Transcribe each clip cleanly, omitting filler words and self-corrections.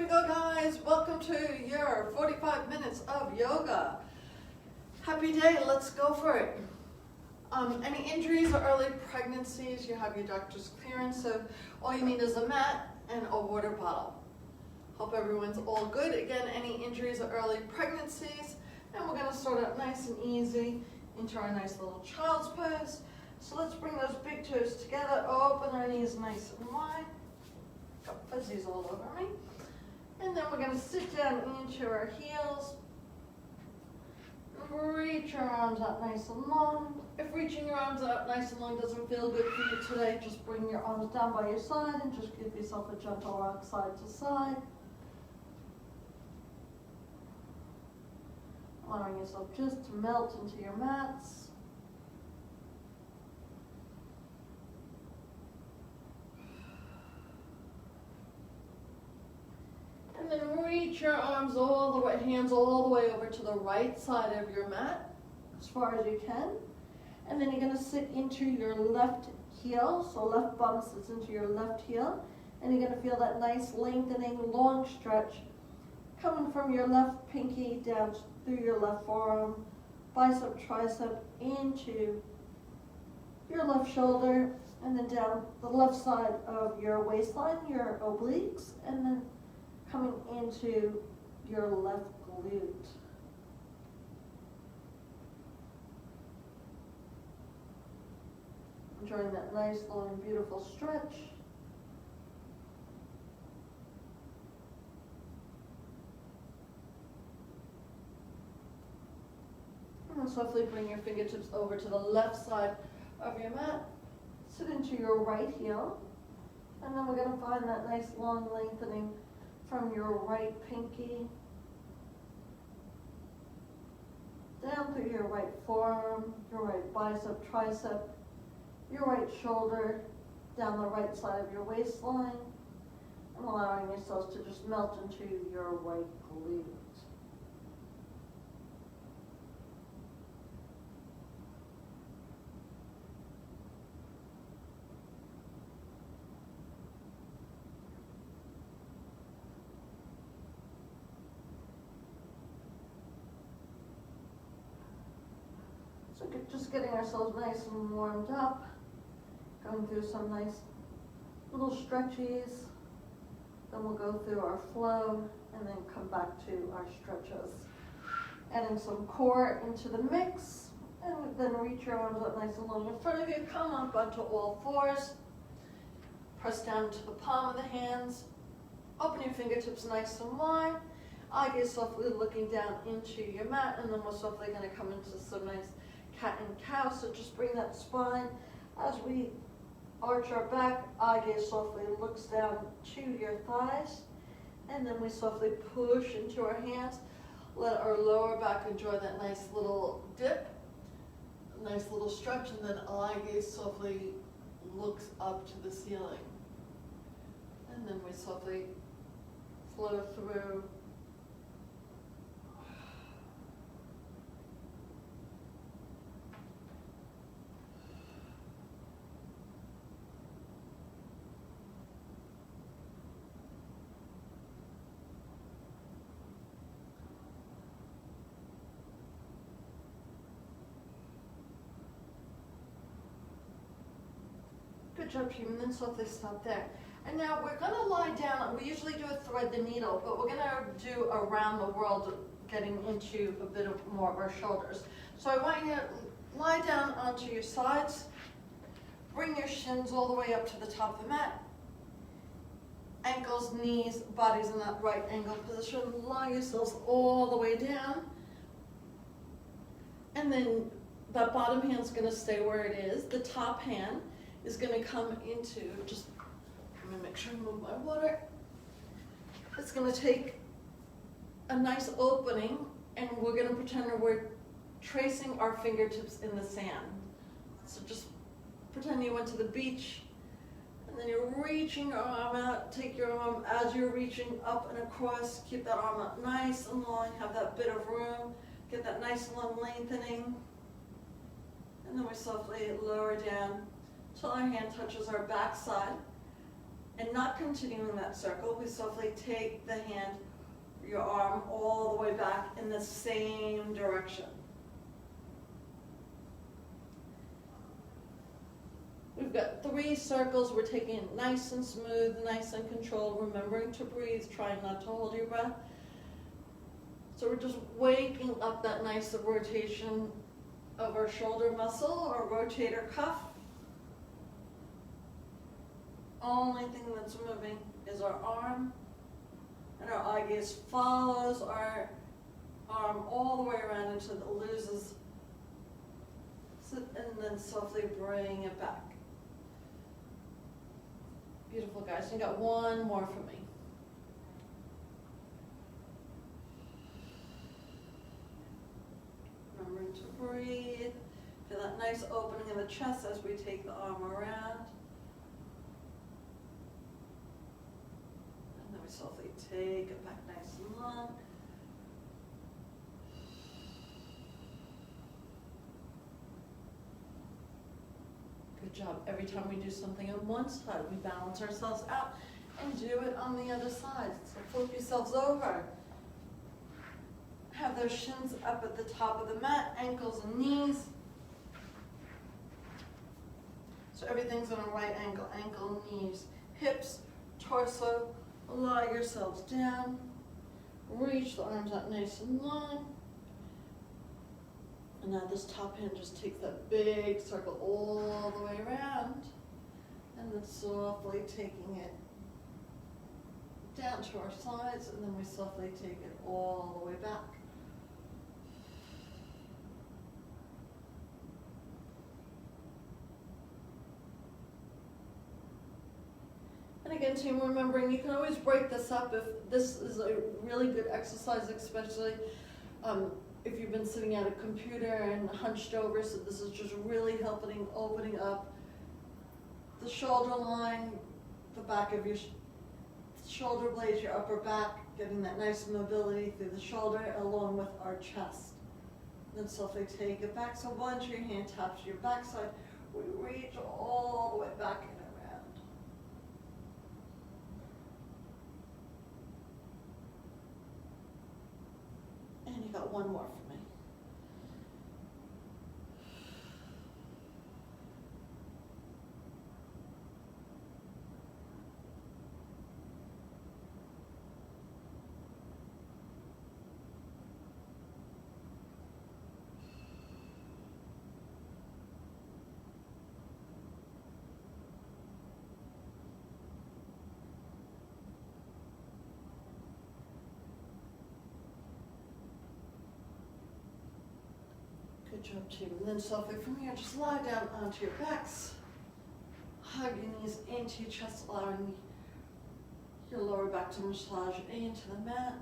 we go, guys. Welcome to your 45 minutes of yoga. Happy day, let's go for it. Any injuries or early pregnancies, you have your doctor's clearance, so all you need is a mat and a water bottle. Hope everyone's all good. Again, any injuries or early pregnancies, and we're gonna start out nice and easy into our nice little child's pose. So let's bring those big toes together, open our knees nice and wide. Got fuzzies all over me. And then we're gonna sit down into our heels. Reach your arms out nice and long. If reaching your arms out nice and long doesn't feel good for you today, just bring your arms down by your side and just give yourself a gentle rock side to side. Allowing yourself just to melt into your mats. And then reach your arms all the way, hands all the way over to the right side of your mat, as far as you can. And then you're going to sit into your left heel, so left bum sits into your left heel. And you're going to feel that nice lengthening, long stretch coming from your left pinky down through your left forearm, bicep, tricep, into your left shoulder, and then down the left side of your waistline, your obliques, and then coming into your left glute. Enjoying that nice, long, beautiful stretch. And then softly bring your fingertips over to the left side of your mat. Sit into your right heel. And then we're going to find that nice, long, lengthening from your right pinky down through your right forearm, your right bicep, tricep, your right shoulder, down the right side of your waistline, and allowing yourselves to just melt into your right glute. So just getting ourselves nice and warmed up, going through some nice little stretchies, then we'll go through our flow and then come back to our stretches. Adding some core into the mix, and then reach your arms up nice and long in front of you, come up onto all fours, press down to the palm of the hands, open your fingertips nice and wide, eye gaze softly looking down into your mat, and then we're softly going to come into some nice cat and cow. So just bring that spine as we arch our back, eye gaze softly looks down to your thighs, and then we softly push into our hands. Let our lower back enjoy that nice little dip, nice little stretch, and then eye gaze softly looks up to the ceiling. And then we softly flow through. Good job, team, and then softly stop there. And now we're going to lie down. We usually do a thread the needle, but we're going to do around the world, getting into a bit more of our shoulders. So I want you to lie down onto your sides, bring your shins all the way up to the top of the mat, ankles, knees, bodies in that right angle position. Lie yourselves all the way down, and then that bottom hand's going to stay where it is. The top hand is going to come into, just let me make sure I move my water. It's going to take a nice opening, and we're going to pretend that we're tracing our fingertips in the sand. So just pretend you went to the beach, and then you're reaching your arm out. Take your arm as you're reaching up and across. Keep that arm up nice and long. Have that bit of room. Get that nice long lengthening. And then we softly lower down till our hand touches our backside. And not continuing that circle, we softly take the hand, your arm all the way back in the same direction. We've got 3 circles. We're taking it nice and smooth, nice and controlled, remembering to breathe, trying not to hold your breath. So we're just waking up that nice rotation of our shoulder muscle or rotator cuff. Only thing that's moving is our arm, and our eye gaze follows our arm all the way around until it loses, and then softly bring it back. Beautiful, guys. You got one more for me. Remembering to breathe. Feel that nice opening in the chest as we take the arm around. And then we softly take it back nice and long. Good job. Every time we do something on one side, we balance ourselves out and do it on the other side. So flip yourselves over. Have those shins up at the top of the mat, ankles and knees. So everything's on a right angle, ankle, knees, hips, torso. Allow yourselves down. Reach the arms out nice and long. And now this top hand just takes that big circle all the way around. And then softly taking it down to our sides, and then we softly take it all the way back. And again, team, remembering you can always break this up if this is a really good exercise, especially if you've been sitting at a computer and hunched over. So this is just really helping opening up the shoulder line, the back of your shoulder blades, your upper back, getting that nice mobility through the shoulder along with our chest. Then softly take it back. So once your hand taps your backside, we reach all the way back and around. And you got one more for me. Good job, team. And then softly from here, just lie down onto your backs. Hug your knees into your chest, allowing your lower back to massage into the mat.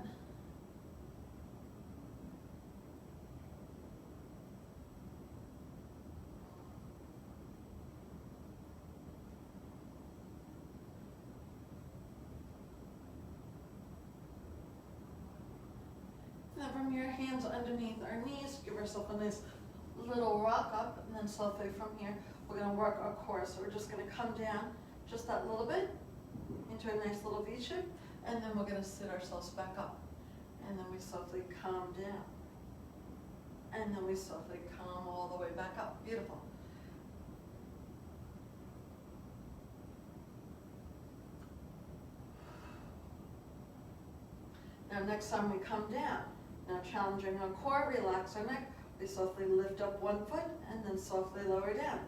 Then from your hands underneath our knees, give ourselves a nice little rock up, and then softly from here, we're going to work our core. So we're just going to come down just that little bit into a nice little V shape, and then we're going to sit ourselves back up. And then we softly come down. And then we softly come all the way back up. Beautiful. Now next time we come down, now challenging our core, relax our neck. We softly lift up one foot and then softly lower down.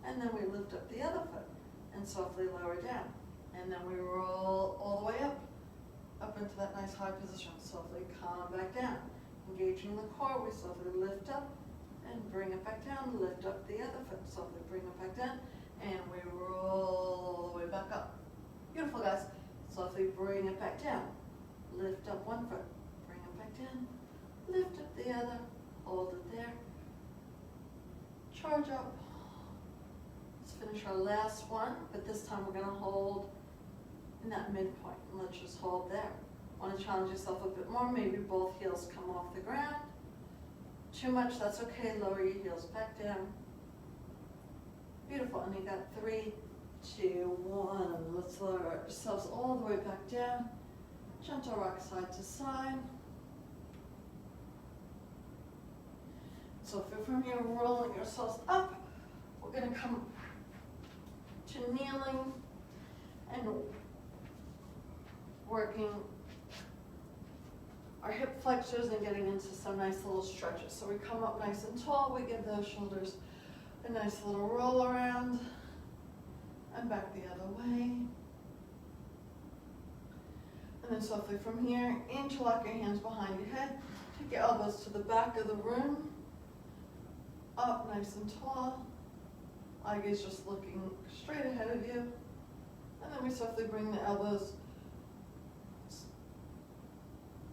And then we lift up the other foot and softly lower down. And then we roll all the way up into that nice high position. Softly come back down. Engaging the core, we softly lift up and bring it back down. Lift up the other foot, softly bring it back down. And we roll all the way back up. Beautiful, guys. Softly bring it back down. Lift up one foot, bring it back down. Lift up the other. Hold it there. Charge up. Let's finish our last one, but this time we're going to hold in that midpoint. And let's just hold there. Want to challenge yourself a bit more? Maybe both heels come off the ground. Too much, that's okay. Lower your heels back down. Beautiful. And you got 3, 2, 1. Let's lower ourselves all the way back down. Gentle rock side to side. So if you're from here rolling yourselves up, we're going to come to kneeling and working our hip flexors and getting into some nice little stretches. So we come up nice and tall, we give those shoulders a nice little roll around and back the other way. And then softly from here, interlock your hands behind your head, take your elbows to the back of the room, up nice and tall, eye gaze just looking straight ahead of you. And then we softly bring the elbows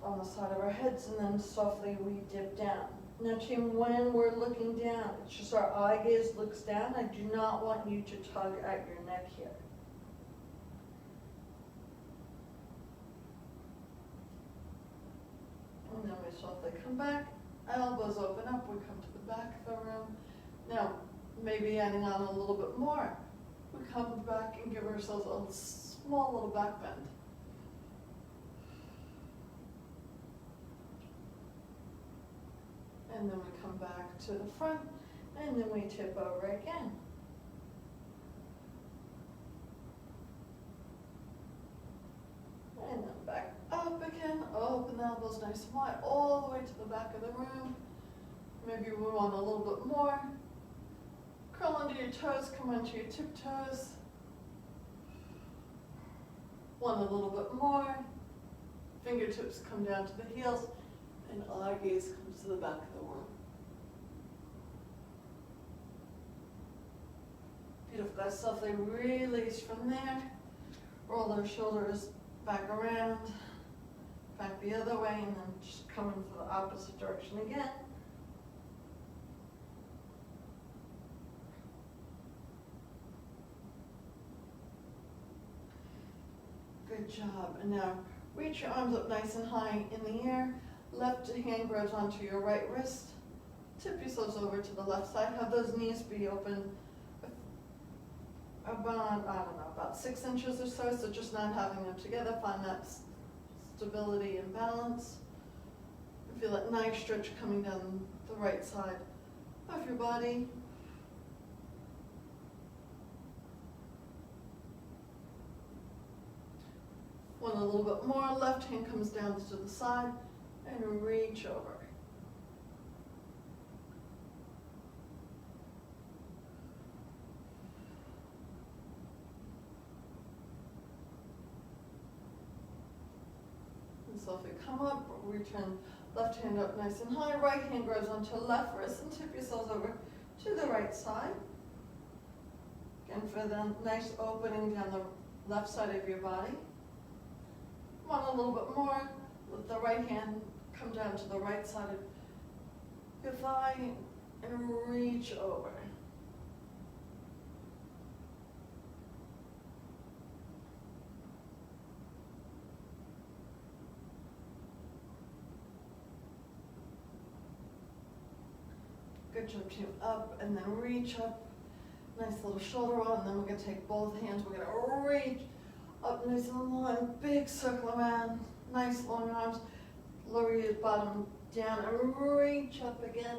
on the side of our heads, and then softly we dip down. Now team, when we're looking down, it's just our eye gaze looks down. I do not want you to tug at your neck here. And then we softly come back, elbows open up, we come to the back of the room. Now, maybe adding on a little bit more. We come back and give ourselves a small little back bend. And then we come back to the front, and then we tip over again. And then back up again, open the elbows nice and wide, all the way to the back of the room. Maybe we want a little bit more. Curl under your toes, come onto your tiptoes. Want a little bit more. Fingertips come down to the heels, and eye gaze comes to the back of the room. Beautiful, guys. Softly release from there. Roll those shoulders back around, back the other way, and then just come into the opposite direction again. Good job. And now reach your arms up nice and high in the air. Left hand grabs onto your right wrist. Tip yourselves over to the left side. Have those knees be open about, I don't know, about 6 inches or so. So just not having them together. Find that stability and balance. Feel that nice stretch coming down the right side of your body. One a little bit more. Left hand comes down to the side and reach over. And so if we come up, return left hand up nice and high, right hand grabs onto left wrist and tip yourselves over to the right side. Again, for the nice opening down the left side of your body. Want a little bit more, let the right hand come down to the right side of your thigh and reach over. Good job, team. Up and then reach up. Nice little shoulder roll, and then we're going to take both hands. We're going to reach up nice and long, big circle around, nice long arms. Lower your bottom down and reach up again.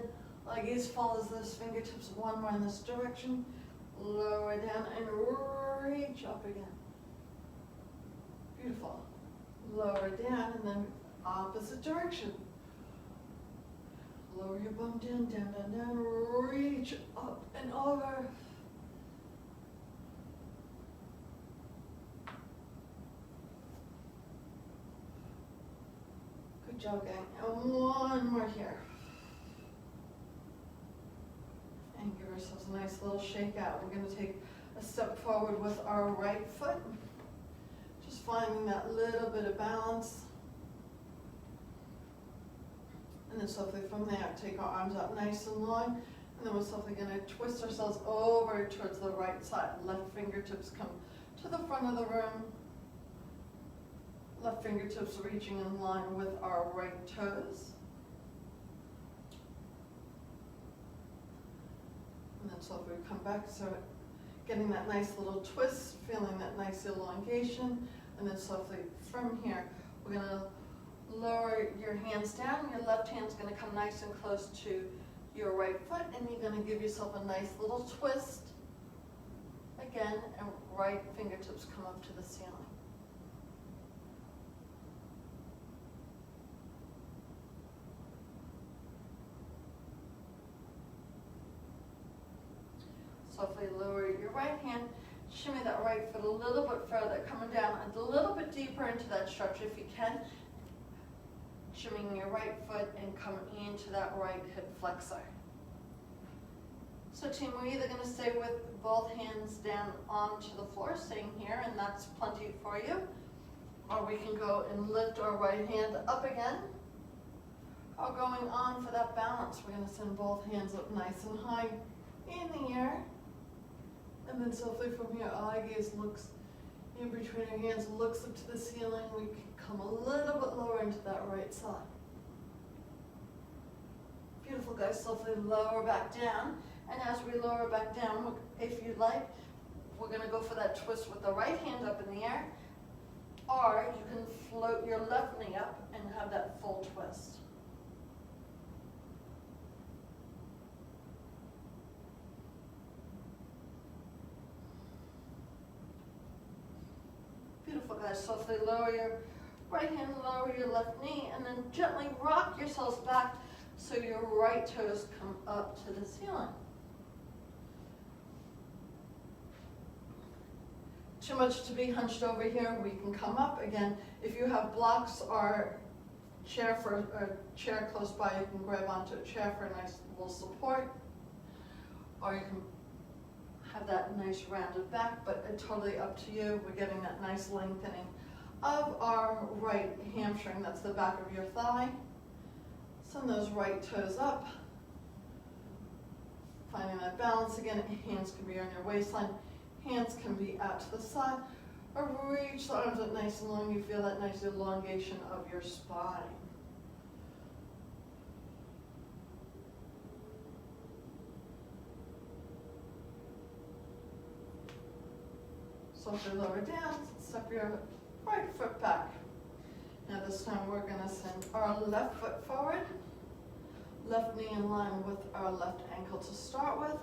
Eye gaze follows those fingertips, one more in this direction. Lower down and reach up again. Beautiful. Lower down and then opposite direction. Lower your bum down, down, down, down, reach up and over. Good job, gang. And one more here. And give ourselves a nice little shake out. We're going to take a step forward with our right foot. Just finding that little bit of balance. And then softly from there, take our arms out nice and long. And then we're softly going to twist ourselves over towards the right side. Left fingertips come to the front of the room. Left fingertips reaching in line with our right toes. And then softly come back. So getting that nice little twist, feeling that nice elongation, and then softly from here, we're gonna lower your hands down. Your left hand's gonna come nice and close to your right foot, and you're gonna give yourself a nice little twist. Again, and right fingertips come up to the ceiling. Softly lower your right hand, shimmy that right foot a little bit further, coming down a little bit deeper into that stretch if you can. Shimmying your right foot and coming into that right hip flexor. So team, we're either going to stay with both hands down onto the floor, staying here, and that's plenty for you. Or we can go and lift our right hand up again. Or going on for that balance, we're going to send both hands up nice and high in the air. And then softly from here, eye gaze looks in between our hands, looks up to the ceiling. We can come a little bit lower into that right side. Beautiful, guys. Softly lower back down. And as we lower back down, if you'd like, we're going to go for that twist with the right hand up in the air. Or you can float your left knee up and have that full twist. Beautiful, guys. Softly lower your right hand, lower your left knee, and then gently rock yourselves back so your right toes come up to the ceiling. Too much to be hunched over here, we can come up again. If you have blocks or chair close by, you can grab onto a chair for a nice little support, or you can have that nice rounded back, but it's totally up to you. We're getting that nice lengthening of our right hamstring. That's the back of your thigh. Send those right toes up. Finding that balance again. Hands can be on your waistline. Hands can be out to the side. Or reach the arms up nice and long. You feel that nice elongation of your spine. Softly lower down, step your right foot back. Now this time we're going to send our left foot forward, left knee in line with our left ankle to start with,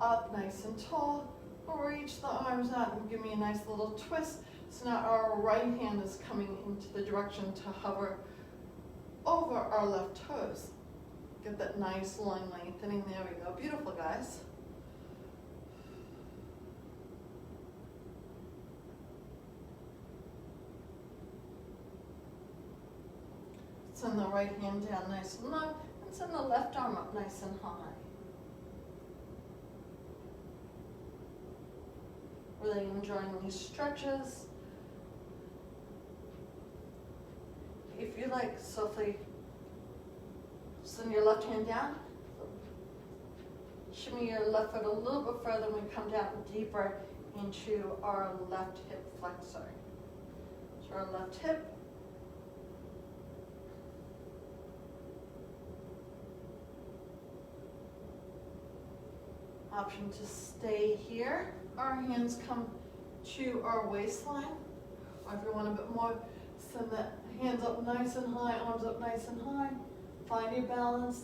up nice and tall, reach the arms out and give me a nice little twist. So now our right hand is coming into the direction to hover over our left toes. Get that nice long lengthening, there we go. Beautiful, guys. Send the right hand down nice and low, and send the left arm up nice and high. Really enjoying these stretches. If you like, softly send your left hand down. Shimmy your left foot a little bit further when we come down deeper into our left hip flexor. So our left hip. Option to stay here. Our hands come to our waistline. Or if you want a bit more, send the hands up nice and high, arms up nice and high. Find your balance.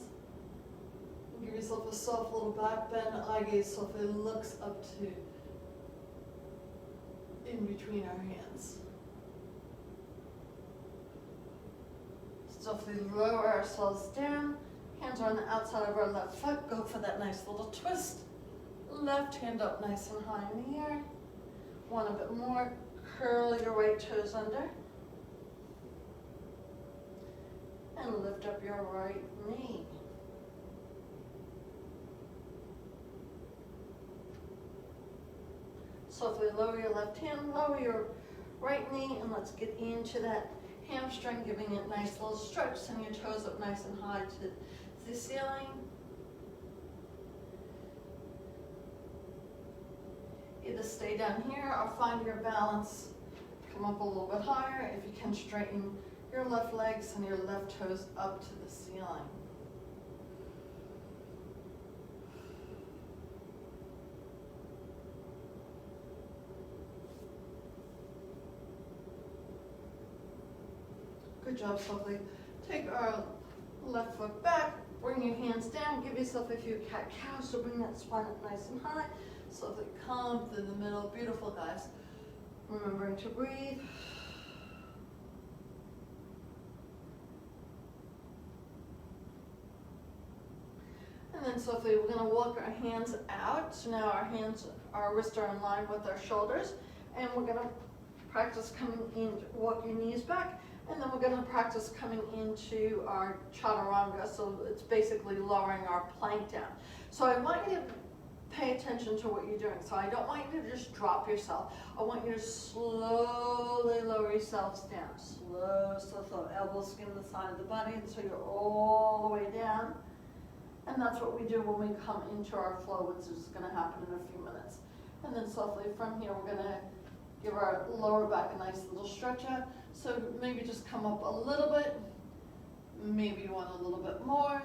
Give yourself a soft little back bend. Eye gaze softly looks up to in between our hands. Softly lower ourselves down. Hands are on the outside of our left foot. Go for that nice little twist. Left hand up nice and high in the air. Want a bit more, curl your right toes under. And lift up your right knee. Softly lower your left hand, lower your right knee, and let's get into that hamstring, giving it a nice little stretch. Send your toes up nice and high to the ceiling. Either stay down here or find your balance. Come up a little bit higher. If you can, straighten your left legs and your left toes up to the ceiling. Good job, softly. Take our left foot back, bring your hands down, give yourself a few cat-cows, so bring that spine up nice and high. Softly come through the middle, beautiful guys. Remembering to breathe. And then softly we're going to walk our hands out. So now our wrists are in line with our shoulders. And we're going to practice coming in, walk your knees back. And then we're going to practice coming into our chaturanga. So it's basically lowering our plank down. So I want you to pay attention to what you're doing. So I don't want you to just drop yourself. I want you to slowly lower yourselves down. Slow. Elbows skim the side of the body until you're all the way down. And that's what we do when we come into our flow, which is going to happen in a few minutes. And then softly from here, we're going to give our lower back a nice little stretch out. So maybe just come up a little bit. Maybe you want a little bit more.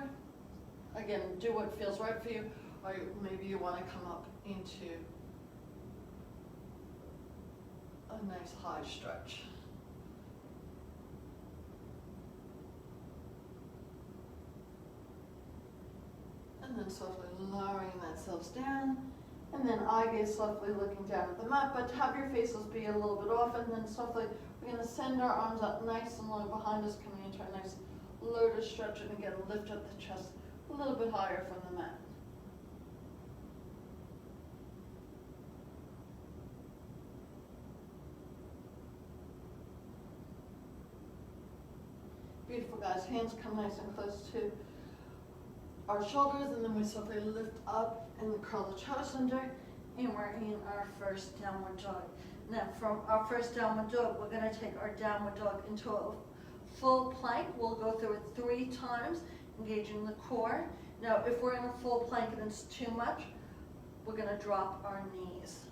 Again, do what feels right for you. Or maybe you want to come up into a nice high stretch. And then softly lowering themselves down. And then eye gaze softly looking down at the mat, but have your faces be a little bit off. And then softly, we're going to send our arms up nice and long behind us, coming into a nice lotus stretch. And again, lift up the chest a little bit higher from the mat. Beautiful guys, hands come nice and close to our shoulders, and then we softly lift up and curl the toes under, and we're in our first downward dog. Now from our first downward dog, we're going to take our downward dog into a full plank. We'll go through it 3 times, engaging the core. Now if we're in a full plank and it's too much, we're going to drop our knees.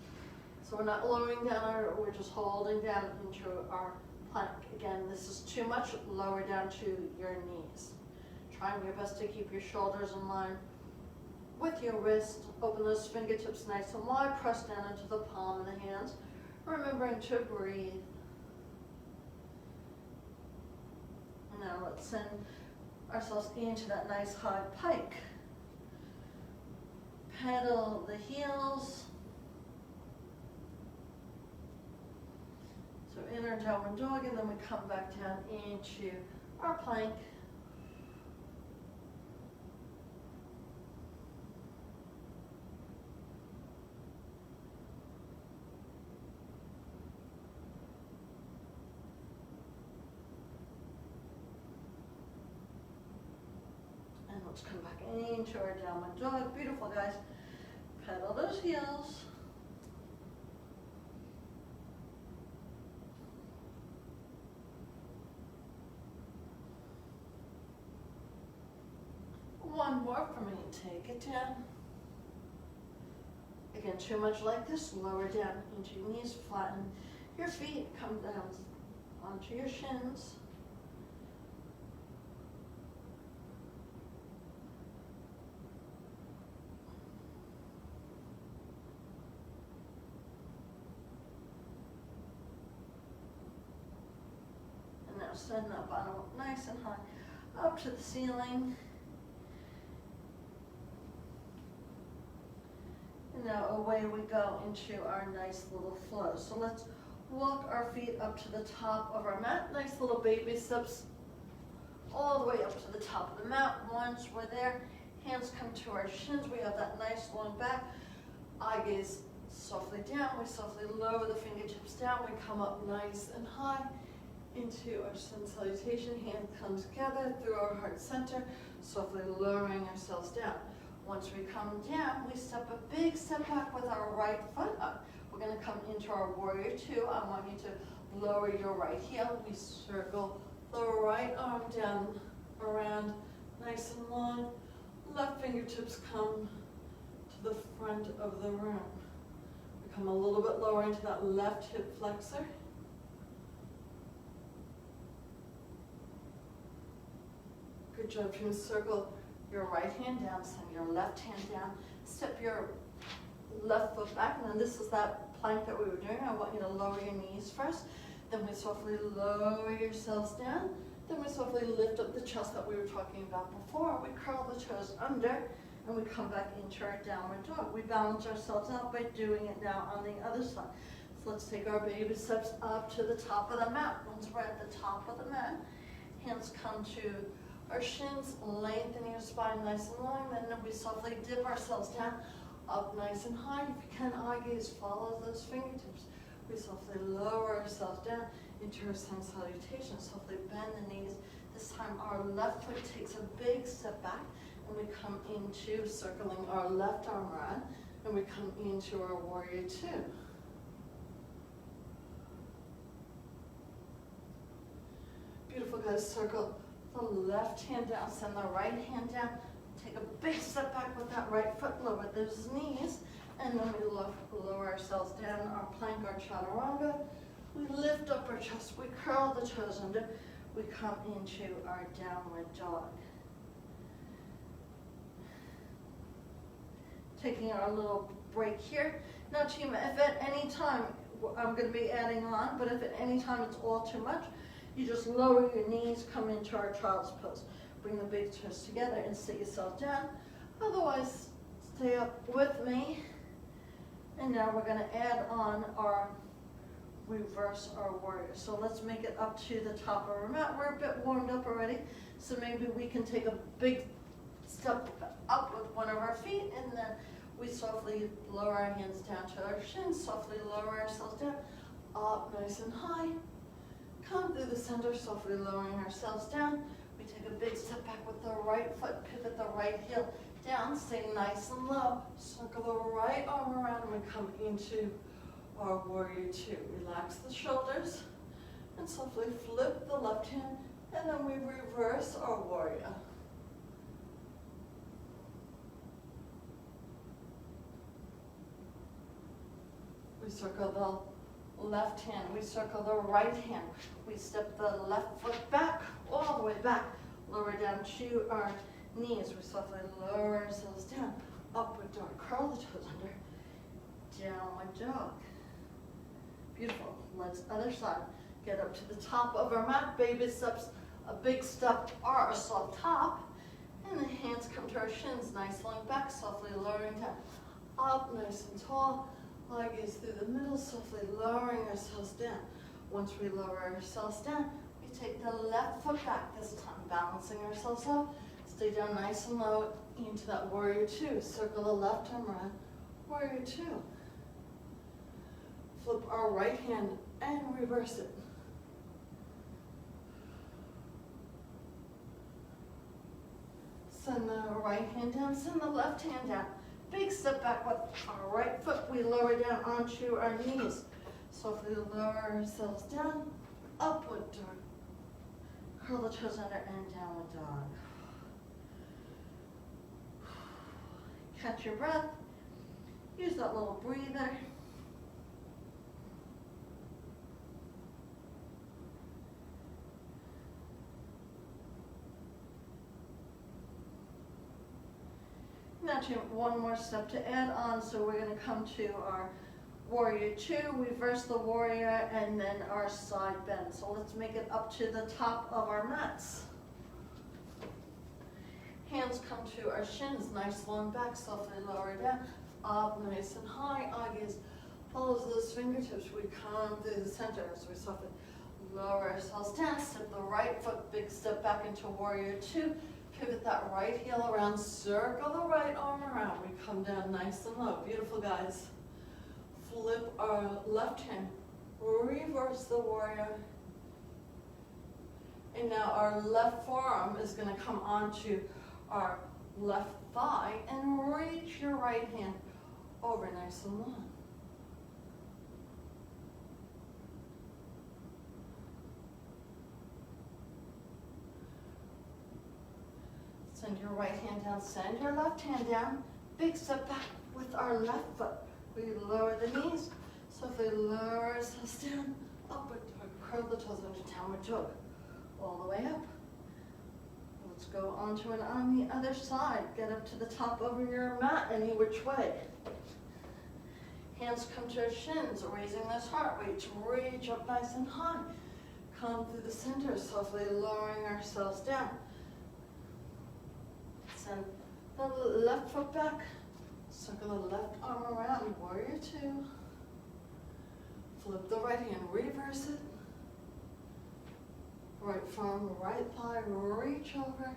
So we're not lowering down, we're just holding down into our plank. Again, this is too much, lower down to your knees. Trying your best to keep your shoulders in line with your wrist. Open those fingertips nice and wide. Press down into the palm of the hands. Remembering to breathe. Now let's send ourselves into that nice high pike. Pedal the heels. So in our downward dog, and then we come back down into our plank. Let's come back into our downward dog. Beautiful, guys. Pedal those heels. One more for me. Take it down. Again, too much like this. Lower down into your knees. Flatten your feet. Come down onto your shins. Send that bottom up nice and high, up to the ceiling. And now away we go into our nice little flow. So let's walk our feet up to the top of our mat. Nice little baby steps all the way up to the top of the mat. Once we're there, hands come to our shins. We have that nice long back. Eye gaze softly down. We softly lower the fingertips down. We come up nice and high into our sun salutation. Hand comes together through our heart center, softly lowering ourselves down. Once we come down, we step a big step back with our right foot up. We're going to come into our warrior 2. I want you to lower your right heel. We circle the right arm down, around, nice and long. Left fingertips come to the front of the room. We come a little bit lower into that left hip flexor. Good job. You circle your right hand down, send your left hand down, step your left foot back, and then this is that plank that we were doing. I want you to lower your knees first. Then we softly lower yourselves down. Then we softly lift up the chest that we were talking about before. We curl the toes under, and we come back into our downward dog. We balance ourselves out by doing it now on the other side. So let's take our baby steps up to the top of the mat. Once we're at the top of the mat, hands come to our shins, lengthen your spine nice and long. Then we softly dip ourselves down, up nice and high. If you can, eye gaze, follow those fingertips. We softly lower ourselves down into our sun salutation. Softly bend the knees. This time our left foot takes a big step back, and we come into circling our left arm around, and we come into our warrior two. Beautiful, guys. Circle the left hand down, send the right hand down. Take a big step back with that right foot, lower those knees, and then we lower ourselves down, our plank, our chaturanga. We lift up our chest, we curl the toes under, we come into our downward dog. Taking our little break here. Now team, if at any time, I'm going to be adding on, but if at any time it's all too much, you just lower your knees, come into our child's pose. Bring the big toes together and sit yourself down. Otherwise, stay up with me. And now we're going to add on our reverse our warrior. So let's make it up to the top of our mat. We're a bit warmed up already, so maybe we can take a big step up with one of our feet, and then we softly lower our hands down to our shins, softly lower ourselves down, up nice and high. Come through the center, softly lowering ourselves down. We take a big step back with the right foot, pivot the right heel down, stay nice and low. Circle the right arm around, and we come into our warrior two. Relax the shoulders, and softly flip the left hand, and then we reverse our warrior. We circle the left hand, we circle the right hand. We step the left foot back, all the way back. Lower down to our knees. We softly lower ourselves down. Upward dog, curl the toes under. Downward dog. Beautiful. Let's other side. Get up to the top of our mat. Baby steps, a big step, or a soft top. And the hands come to our shins, nice long back, softly lowering down. Up nice and tall. Leg is through the middle, softly lowering ourselves down. Once we lower ourselves down, we take the left foot back this time, balancing ourselves up. Stay down nice and low into that warrior two. Circle the left arm around, warrior two. Flip our right hand and reverse it. Send the right hand down, send the left hand down. Big step back with our right foot. We lower down onto our knees. Softly lower ourselves down, upward dog. Curl the toes under and downward dog. Catch your breath. Use that little breather. Now one more step to add on, so we're going to come to our warrior two, reverse the warrior, and then our side bend. So let's make it up to the top of our mats. Hands come to our shins, nice long back, softly lower down, up nice and high. Eye gaze follows those fingertips. We come through the center as we softly lower ourselves down. Step the right foot, big step back into warrior two. Pivot that right heel around, circle the right arm around. We come down nice and low. Beautiful, guys. Flip our left hand, reverse the warrior. And now our left forearm is going to come onto our left thigh and reach your right hand over nice and long. Send your right hand down, send your left hand down. Big step back with our left foot. We lower the knees, softly lower ourselves down, upward dog, curl the toes under downward dog, all the way up. Let's go on to and on the other side. Get up to the top of your mat any which way. Hands come to our shins, raising this heart rate to reach up nice and high. Come through the center, softly lowering ourselves down. Send the left foot back. Circle the left arm around, warrior two. Flip the right hand, reverse it. Right forearm, right thigh, reach over.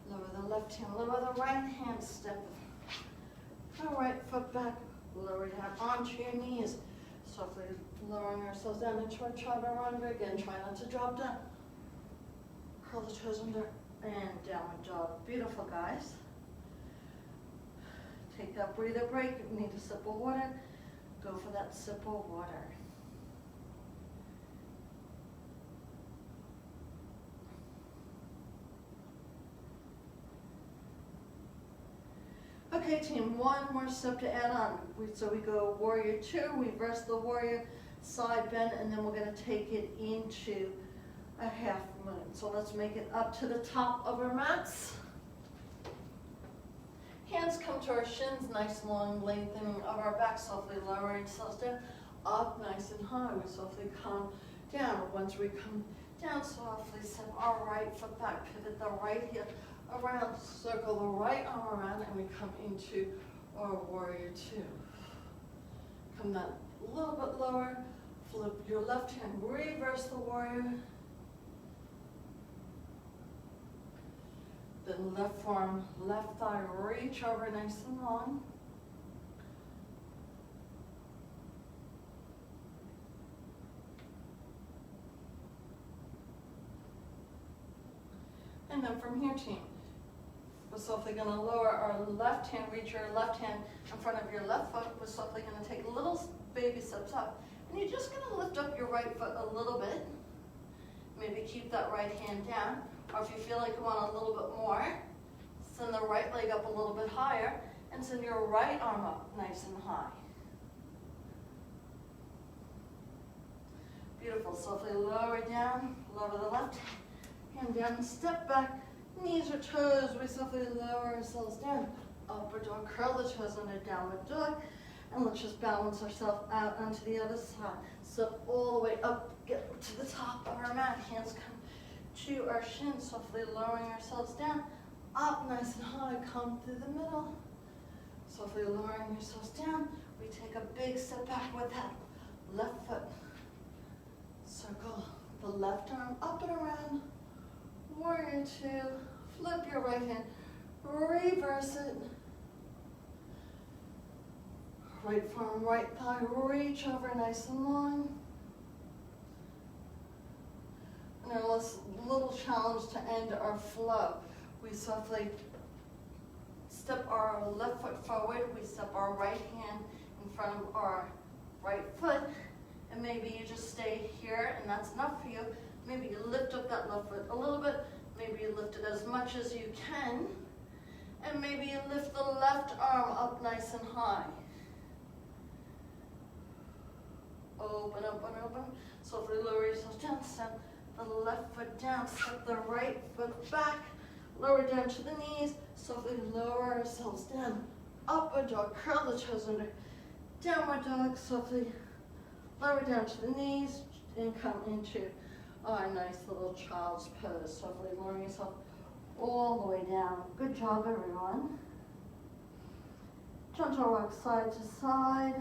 Lower the left hand, lower the right hand, step the right foot back, lower down onto your knees. Softly lowering ourselves down into our chaturanga again. Try not to drop down. Curl the toes under and downward dog. Beautiful, guys. Take that breather break. If you need a sip of water, go for that sip of water. Okay, team, one more step to add on. So we go warrior two, reverse the warrior, side bend, and then we're going to take it into a half moon. So let's make it up to the top of our mats. Hands come to our shins, nice long lengthening of our back, softly lowering ourselves down, up nice and high. We softly come down. Once we come down, softly step our right foot back, pivot the right heel around, circle the right arm around, and we come into our warrior two. Come down a little bit lower, flip your left hand, reverse the warrior. Then left forearm, left thigh, reach over nice and long. And then from here, team, we're softly going to lower our left hand, reach your left hand in front of your left foot. We're softly going to take little baby steps up. And you're just going to lift up your right foot a little bit. Maybe keep that right hand down. Or if you feel like you want a little bit more, send the right leg up a little bit higher and send your right arm up nice and high. Beautiful. Softly lower down, lower the left hand down, step back. Knees or toes, we softly lower ourselves down. Upward dog, curl the toes under downward dog. And let's just balance ourselves out onto the other side. So all the way up, get to the top of our mat. Hands come to our shins, softly lowering ourselves down. Up nice and high, come through the middle. Softly lowering yourselves down. We take a big step back with that left foot. Circle the left arm up and around. Warrior two, flip your right hand, reverse it. Right forearm, right thigh, reach over nice and long. And our little challenge to end our flow. We softly step our left foot forward, we step our right hand in front of our right foot, and maybe you just stay here and that's enough for you. Maybe you lift up that left foot a little bit. Maybe you lift it as much as you can. And maybe you lift the left arm up nice and high. Open, open, open. Softly lower yourself down. Step the left foot down. Step the right foot back. Lower down to the knees. Softly lower ourselves down. Upward dog. Curl the toes under. Downward dog. Softly lower down to the knees and come into our nice little child's pose. Softly lowering yourself all the way down. Good job, everyone. Gentle rock side to side.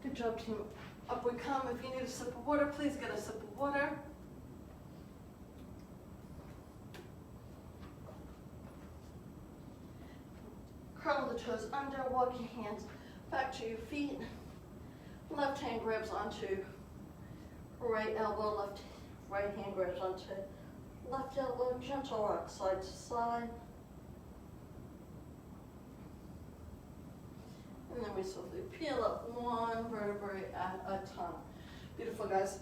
Good job, team. Up we come. If you need a sip of water, please get a sip of water. Curl the toes under, walk your hands back to your feet. Left hand grabs onto right elbow, right hand grabs onto Left elbow, gentle rock side to side. And then we softly peel up one vertebrae at a time. Beautiful, guys.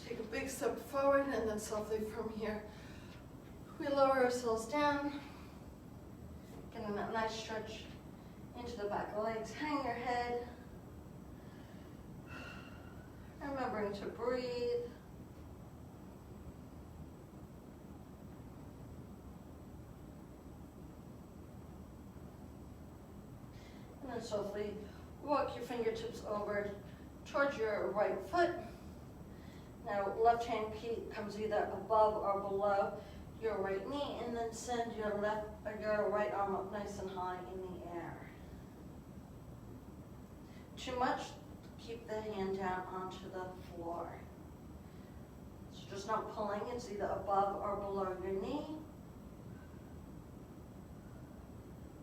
Take a big step forward and then softly from here, we lower ourselves down. Getting that nice stretch into the back legs. Hang your head. Remembering to breathe. And then softly walk your fingertips over towards your right foot. Now left hand comes either above or below your right knee, and then send your right arm up nice and high in the air. Too much, keep the hand down onto the floor. So just not pulling, it's either above or below your knee.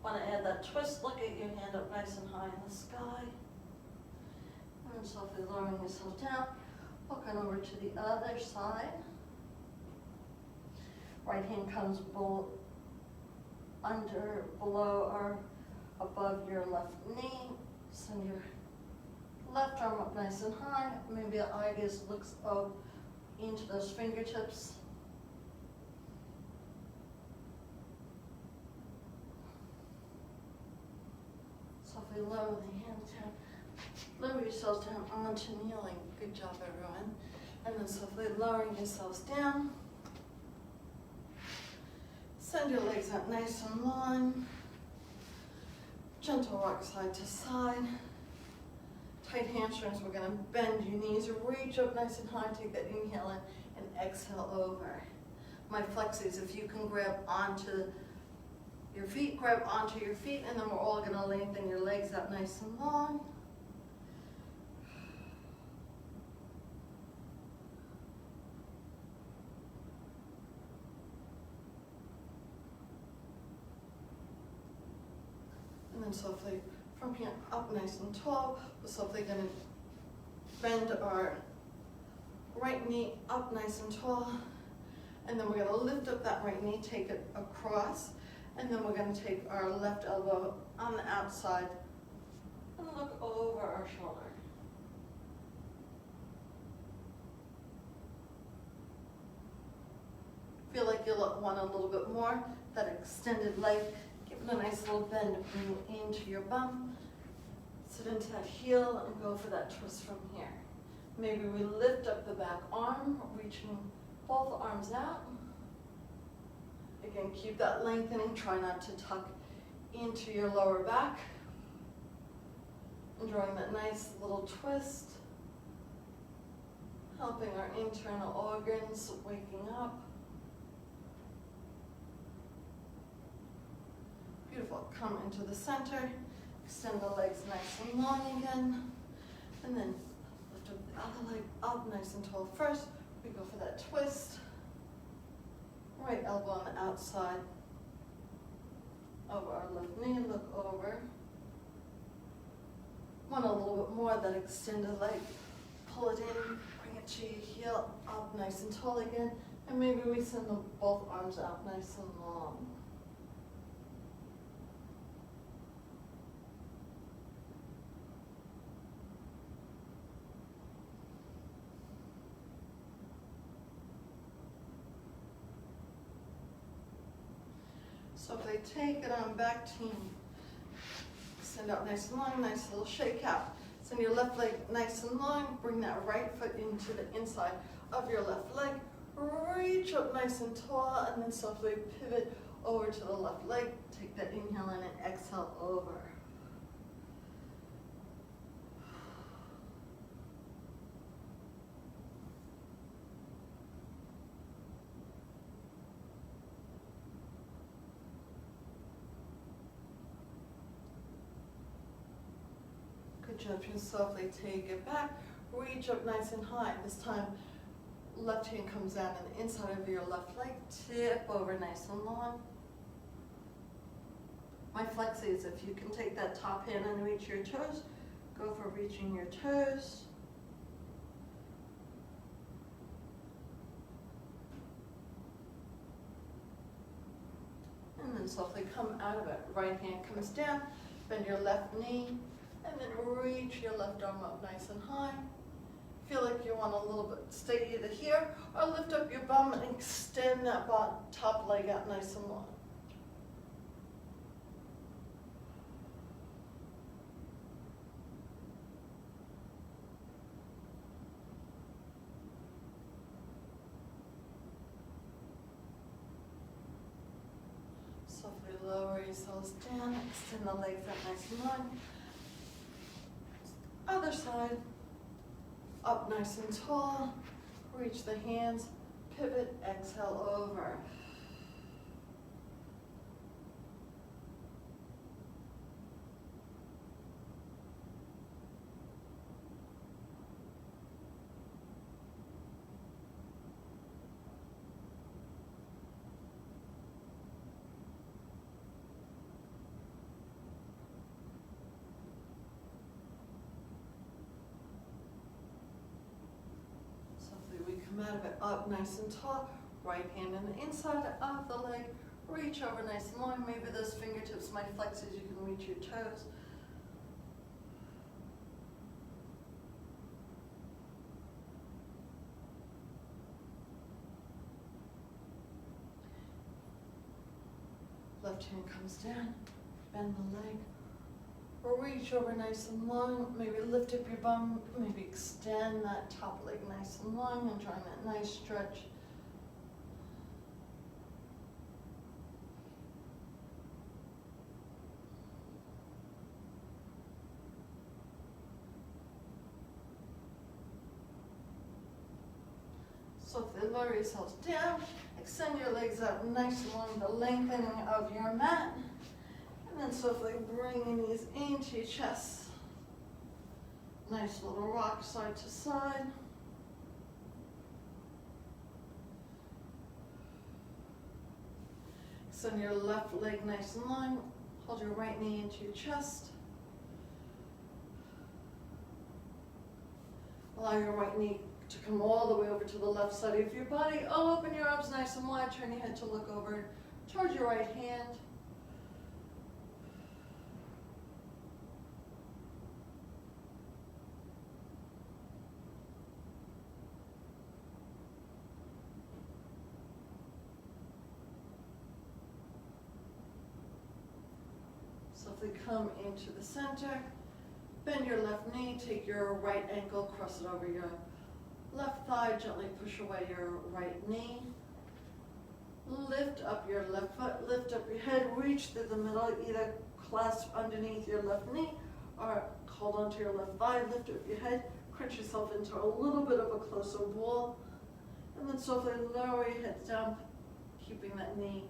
Want to add that twist, look at your hand up nice and high in the sky. And then softly lowering yourself down, walking over to the other side. Right hand comes below or above your left knee. Send your left arm up nice and high. Maybe your eye gaze looks up into those fingertips. Softly lower the hands down. Lower yourselves down onto kneeling. Good job, everyone. And then softly lowering yourselves down. Send your legs out nice and long. Gentle rock side to side. Tight hamstrings, we're gonna bend your knees, reach up nice and high, take that inhale in, and exhale over. My flexies, if you can grab onto your feet, grab onto your feet, and then we're all gonna lengthen your legs out nice and long. And then softly from here up nice and tall. We're softly going to bend our right knee up nice and tall. And then we're going to lift up that right knee, take it across. And then we're going to take our left elbow on the outside and look over our shoulder. Feel like you'll want a little bit more, that extended leg. Give it a nice little bend, bring into your bum. Sit into that heel and go for that twist from here. Maybe we lift up the back arm, reaching both arms out. Again, keep that lengthening. Try not to tuck into your lower back. Enjoying that nice little twist. Helping our internal organs waking up. Beautiful. Come into the center. Extend the legs nice and long again. And then lift up the other leg up nice and tall first. We go for that twist. Right elbow on the outside. Over our left knee, look over. Want a little bit more of that extended leg. Pull it in, bring it to your heel, up nice and tall again. And maybe we send both arms out nice and long. So if they take it on back to you, send out nice and long, nice little shake out. Send your left leg nice and long, bring that right foot into the inside of your left leg. Reach up nice and tall, and then softly pivot over to the left leg. Take that inhale in and exhale over. Good job. Just softly take it back. Reach up nice and high. This time, left hand comes down on the inside of your left leg. Tip over nice and long. My flexies, if you can take that top hand and reach your toes, go for reaching your toes. then softly come out of it. Right hand comes down, bend your left knee, and then reach your left arm up nice and high. Feel like you want a little bit, stay either here, or lift up your bum and extend that top leg out nice and long. Softly lower yourselves down, extend the legs out nice and long. Other side, up nice and tall, reach the hands, pivot, exhale over. Come out of it up nice and tall, right hand on the inside of the leg, reach over nice and long. Maybe those fingertips might flex as you can reach your toes. Left hand comes down, bend the leg, reach over nice and long, maybe lift up your bum, maybe extend that top leg nice and long, enjoying that nice stretch. Softly lower yourselves down, extend your legs out nice and long, the lengthening of your mat. And then softly bring your knees into your chest. Nice little rock side to side. Extend your left leg nice and long. Hold your right knee into your chest. Allow your right knee to come all the way over to the left side of your body. Open your arms nice and wide. Turn your head to look over towards your right hand. Softly come into the center. Bend your left knee, take your right ankle, cross it over your left thigh, gently push away your right knee. Lift up your left foot, lift up your head, reach through the middle, either clasp underneath your left knee or hold onto your left thigh, lift up your head, crunch yourself into a little bit of a closer ball, and then softly lower your head down, keeping that knee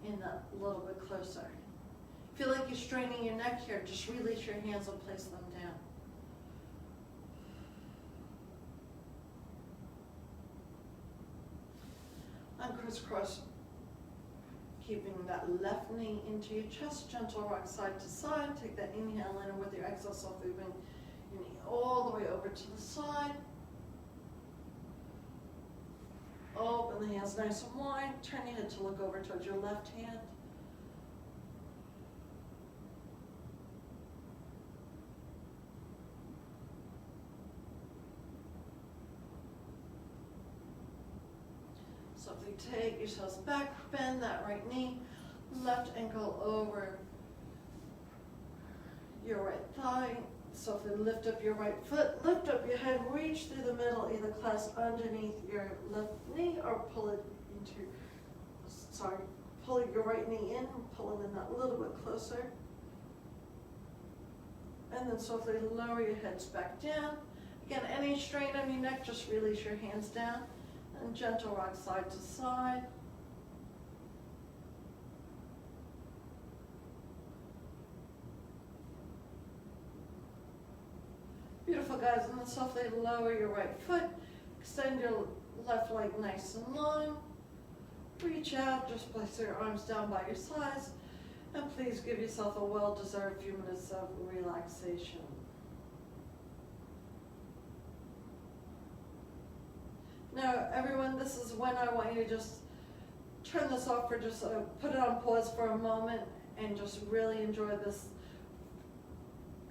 in a little bit closer. Feel like you're straining your neck here, just release your hands and place them down. And crisscross, keeping that left knee into your chest, gentle rock side to side. Take that inhale in, and with your exhale, softly bring your knee all the way over to the side. Open the hands nice and wide. Turn your head to look over towards your left hand. Softly take yourselves back, bend that right knee, left ankle over your right thigh. Softly lift up your right foot, lift up your head, reach through the middle, either clasp underneath your left knee or pull it into, pull your right knee in, pull it in that little bit closer. And then softly lower your heads back down. Again, any strain on your neck, just release your hands down. And gentle rock side to side. Beautiful, guys. And then softly lower your right foot. Extend your left leg nice and long. Reach out. Just place your arms down by your sides. And please give yourself a well-deserved few minutes of relaxation. Now, everyone, this is when I want you to just turn this off for just, put it on pause for a moment and just really enjoy this.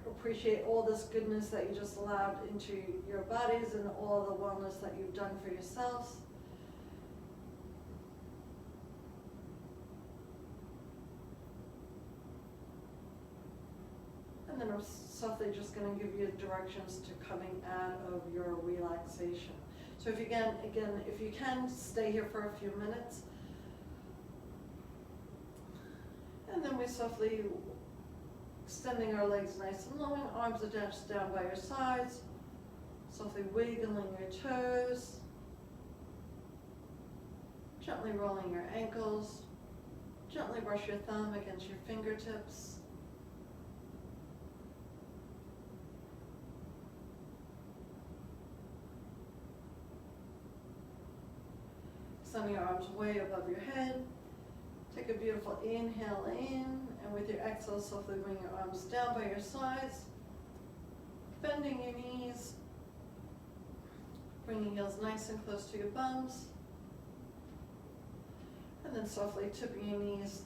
Appreciate all this goodness that you just allowed into your bodies and all the wellness that you've done for yourselves. And then I'm softly just going to give you directions to coming out of your relaxation. So if you can, if you can, stay here for a few minutes. And then we softly extending our legs nice and long, arms attached down by your sides, softly wiggling your toes, gently rolling your ankles, gently brush your thumb against your fingertips. Extending your arms way above your head. Take a beautiful inhale in, and with your exhale, softly bring your arms down by your sides, bending your knees, bringing your heels nice and close to your bums, and then softly tipping your knees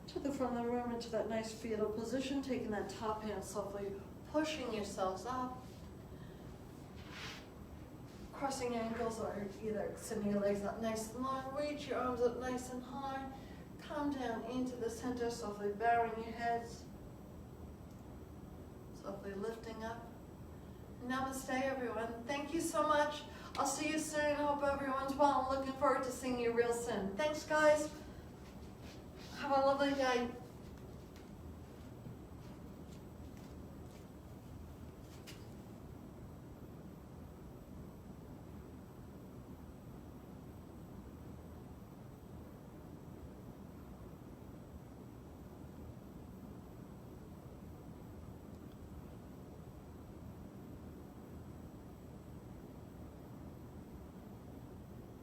to the front of the room into that nice fetal position, taking that top hand softly, pushing yourselves up, crossing ankles or either extending your legs up nice and long, reach your arms up nice and high, come down into the center, softly bowing your heads, softly lifting up. Namaste, everyone. Thank you so much. I'll see you soon. I hope everyone's well. I'm looking forward to seeing you real soon. Thanks, guys. Have a lovely day.